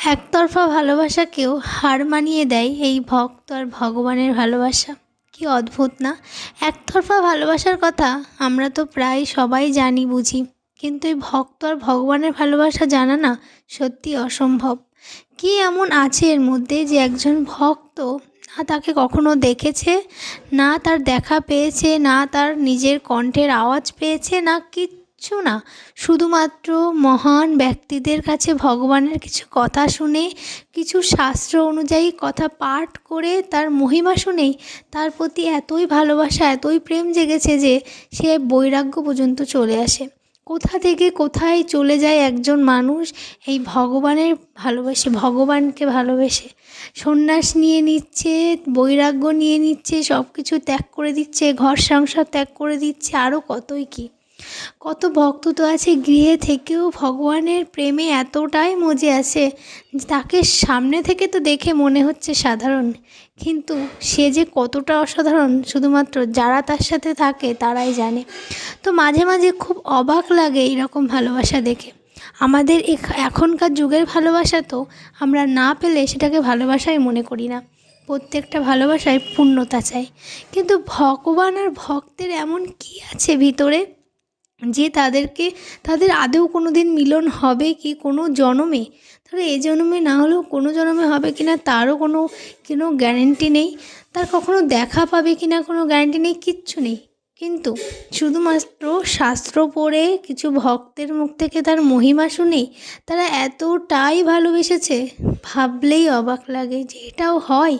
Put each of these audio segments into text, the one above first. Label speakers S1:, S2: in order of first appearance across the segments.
S1: একতরফা ভালোবাসাকেও হার মানিয়ে দেয় এই ভক্ত আর ভগবানের ভালোবাসা। কি অদ্ভুত না? একতরফা ভালোবাসার কথা আমরা তো প্রায় সবাই জানি বুঝি, কিন্তু এই ভক্ত আর ভগবানের ভালোবাসা জানা না সত্যি অসম্ভব। কি এমন আছে এর মধ্যে যে একজন ভক্ত না তাকে কখনো দেখেছে, না তার দেখা পেয়েছে, না তার নিজের কণ্ঠের আওয়াজ পেয়েছে, না কিচ্ছু না, শুধুমাত্র মহান ব্যক্তিদের কাছে ভগবানের কিছু কথা শুনে, কিছু শাস্ত্র অনুযায়ী কথা পাঠ করে তার মহিমা শুনেই তার প্রতি এতই ভালোবাসা, এতই প্রেম জেগেছে যে সে বৈরাগ্য পর্যন্ত চলে আসে। কোথা থেকে কোথায় চলে যায় একজন মানুষ এই ভগবানের ভালোবেসে, ভগবানকে ভালোবেসে। সন্ন্যাস নিয়ে নিচ্ছে, বৈরাগ্য নিয়ে নিচ্ছে, সব কিছু ত্যাগ করে দিচ্ছে, ঘর সংসার ত্যাগ করে দিচ্ছে, আরও কতই কী। কত ভক্ত তো আছে গৃহে থেকেও ভগবানের প্রেমে এতটাই মজে আছে যে তাকে সামনে থেকে তো দেখে মনে হচ্ছে সাধারণ, কিন্তু সে যে কতটা অসাধারণ শুধুমাত্র যারা তার সাথে থাকে তারাই জানে। তো মাঝে মাঝে খুব অবাক লাগে এইরকম ভালোবাসা দেখে। আমাদের এখনকার যুগের ভালোবাসা তো আমরা না পেলে সেটাকে ভালোবাসাই মনে করি না। প্রত্যেকটা ভালোবাসায় পূর্ণতা চাই, কিন্তু ভগবান আর ভক্তের এমন কী আছে ভিতরে যে তাদের আদৌ কোনো দিন মিলন হবে কি কোনো জনমে? ধরো এ জন্মে না হলেও কোনো জন্মে হবে কি না তারও কোনো গ্যারেন্টি নেই। তার কখনো দেখা পাবে কি না কোনো গ্যারেন্টি নেই, কিচ্ছু নেই। কিন্তু শুধুমাত্র শাস্ত্র পড়ে কিছু ভক্তের মুখ থেকে তার মহিমা শুনেই তারা এতটাই ভালোবেসেছে, ভাবলেই অবাক লাগে যে এটাও হয়।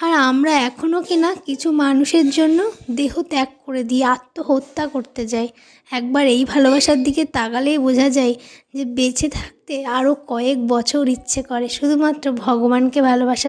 S1: আর আমরা এখনও কি না কিছু মানুষের জন্য দেহ ত্যাগ করে দিই, আত্মহত্যা করতে যাই। একবার এই ভালোবাসার দিকে তাকালেই বোঝা যায় যে বেঁচে থাকতে আরও কয়েক বছর ইচ্ছে করে শুধুমাত্র ভগবানকে ভালোবাসা।